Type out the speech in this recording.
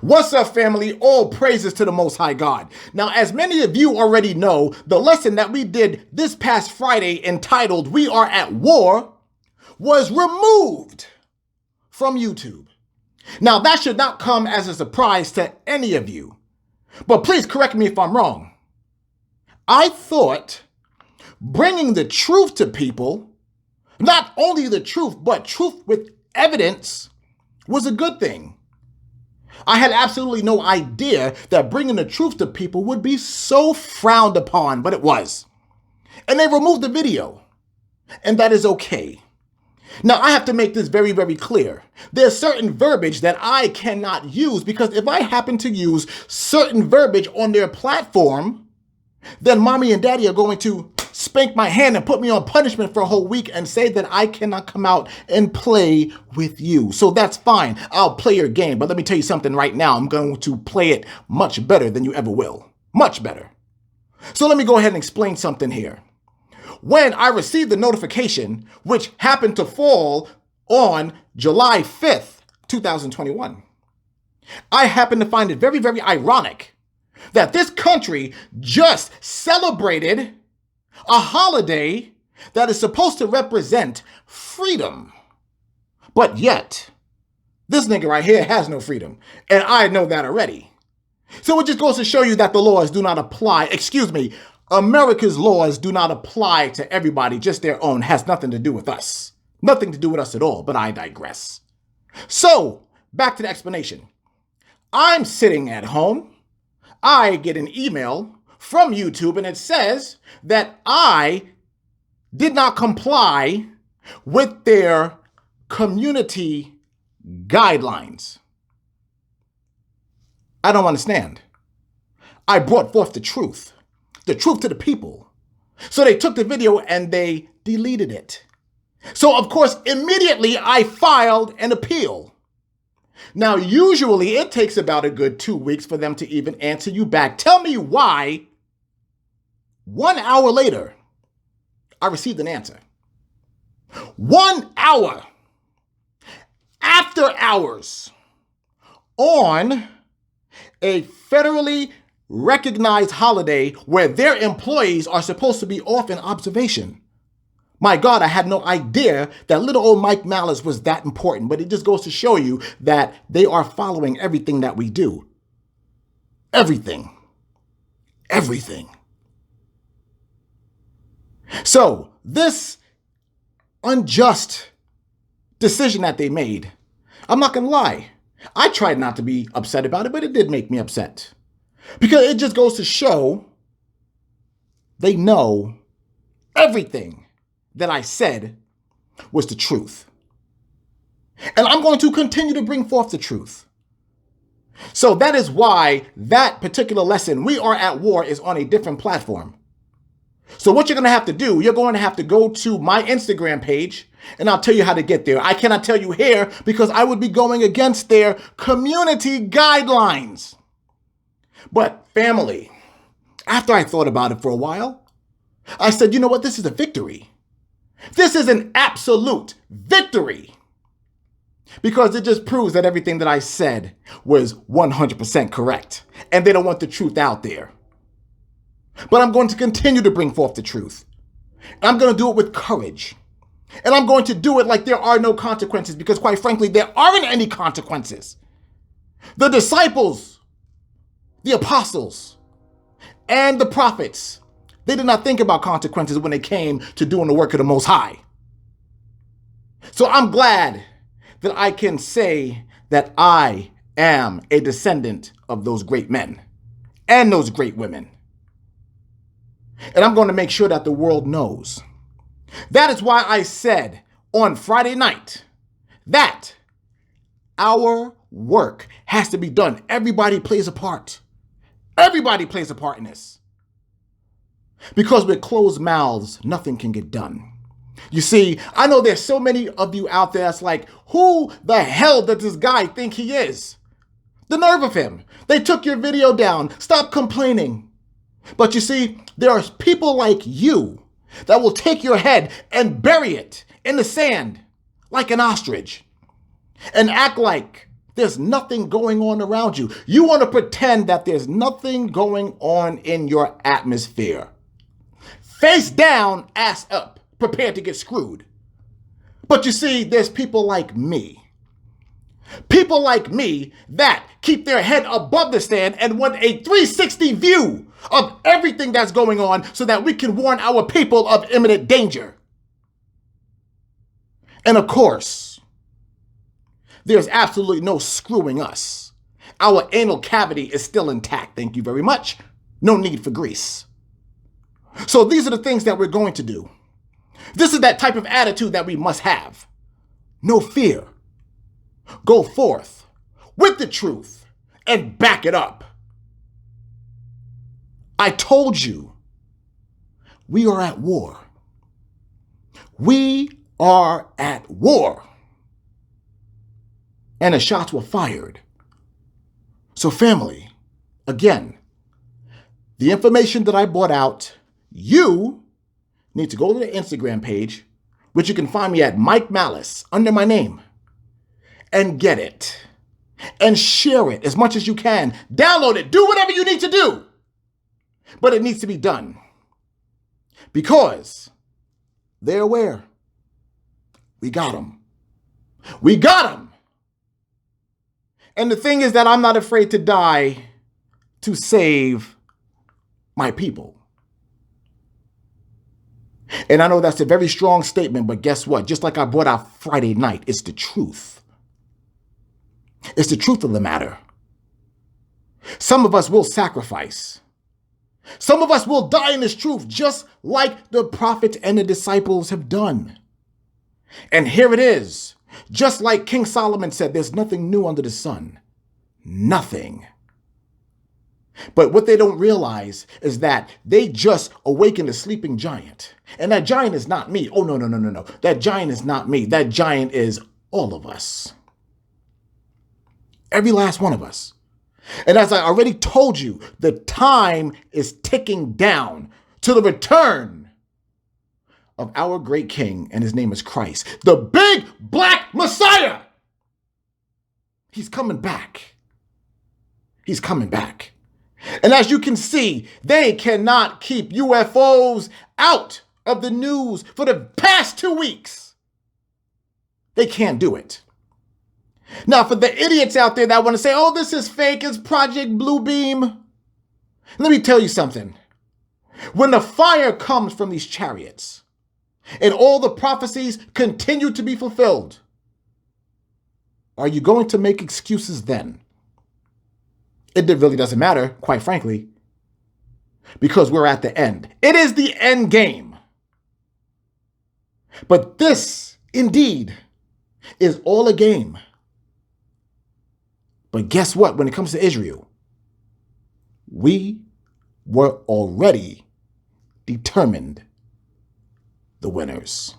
What's up, family? All praises to the Most High God. Now, as many of you already know, the lesson that we did this past Friday entitled We Are at War was removed from YouTube. Now, that should not come as a surprise to any of you, but please correct me if I'm wrong. I thought bringing the truth to people, not only the truth, but truth with evidence, was a good thing. I had absolutely no idea that bringing the truth to people would be so frowned upon, but it was. And they removed the video, and that is okay. Now, I have to make this very, very clear. There's certain verbiage that I cannot use because if I happen to use certain verbiage on their platform, then mommy and daddy are going to spank my hand and put me on punishment for a whole week and say that I cannot come out and play with you. So that's fine. I'll play your game. But let me tell you something right now. I'm going to play it much better than you ever will. Much better. So let me go ahead and explain something here. When I received the notification, which happened to fall on July 5th, 2021, I happened to find it very, very ironic that this country just celebrated a holiday that is supposed to represent freedom. But yet, this nigga right here has no freedom. And I know that already. So it just goes to show you that the laws do not apply. America's laws do not apply to everybody, just their own. Has nothing to do with us. Nothing to do with us at all, but I digress. So, back to the explanation. I'm sitting at home. I get an email from YouTube and it says that I did not comply with their community guidelines. I don't understand. I brought forth the truth to the people. So they took the video and they deleted it. So of course, immediately I filed an appeal. Now, usually it takes about a good 2 weeks for them to even answer you back. Tell me why 1 hour later, I received an answer. 1 hour after hours on a federally recognized holiday where their employees are supposed to be off in observation. My God, I had no idea that little old Mike Maliss was that important, but it just goes to show you that they are following everything that we do. Everything. Everything. So this unjust decision that they made, I'm not going to lie. I tried not to be upset about it, but it did make me upset. Because it just goes to show they know everything that I said was the truth. And I'm going to continue to bring forth the truth. So that is why that particular lesson, We Are at War, is on a different platform. So what you're going to have to do, you're going to have to go to my Instagram page and I'll tell you how to get there. I cannot tell you here because I would be going against their community guidelines. But family, after I thought about it for a while, I said, you know what? This is a victory. This is an absolute victory. Because it just proves that everything that I said was 100% correct. And they don't want the truth out there. But I'm going to continue to bring forth the truth. I'm going to do it with courage. And I'm going to do it like there are no consequences. Because quite frankly, there aren't any consequences. The disciples, the apostles, and the prophets, they did not think about consequences when it came to doing the work of the Most High. So I'm glad that I can say that I am a descendant of those great men and those great women. And I'm going to make sure that the world knows. That is why I said on Friday night that our work has to be done. Everybody plays a part. Everybody plays a part in this. Because with closed mouths, nothing can get done. You see, I know there's so many of you out there that's like, who the hell does this guy think he is? The nerve of him. They took your video down. Stop complaining. But you see, there are people like you that will take your head and bury it in the sand like an ostrich and act like there's nothing going on around you. You want to pretend that there's nothing going on in your atmosphere. Face down, ass up, prepared to get screwed. But you see, there's people like me. People like me that keep their head above the stand and want a 360 view of everything that's going on so that we can warn our people of imminent danger. And of course, there's absolutely no screwing us. Our anal cavity is still intact. Thank you very much. No need for grease. So these are the things that we're going to do. This is that type of attitude that we must have. No fear. Go forth with the truth and back it up. I told you, we are at war. We are at war. And the shots were fired. So family, again, the information that I brought out, you need to go to the Instagram page, which you can find me at Mike Maliss under my name, and get it and share it as much as you can. Download it. Do whatever you need to do. But it needs to be done because they're aware. We got them. We got them. And the thing is that I'm not afraid to die to save my people. And I know that's a very strong statement, but guess what? Just like I brought out Friday night, it's the truth. It's the truth of the matter. Some of us will sacrifice. Some of us will die in this truth, just like the prophet and the disciples have done. And here it is. Just like King Solomon said, there's nothing new under the sun. Nothing. But what they don't realize is that they just awakened a sleeping giant. And that giant is not me. Oh, no. That giant is not me. That giant is all of us. Every last one of us. And as I already told you, the time is ticking down to the return of our great King, and his name is Christ, the big black Messiah. He's coming back. He's coming back. And as you can see, they cannot keep UFOs out of the news for the past 2 weeks. They can't do it. Now, for the idiots out there that want to say, oh, this is fake, it's Project Bluebeam. Let me tell you something. When the fire comes from these chariots and all the prophecies continue to be fulfilled, are you going to make excuses then? It really doesn't matter, quite frankly, because we're at the end. It is the end game. But this, indeed, is all a game. But guess what? When it comes to Israel, we were already determined the winners.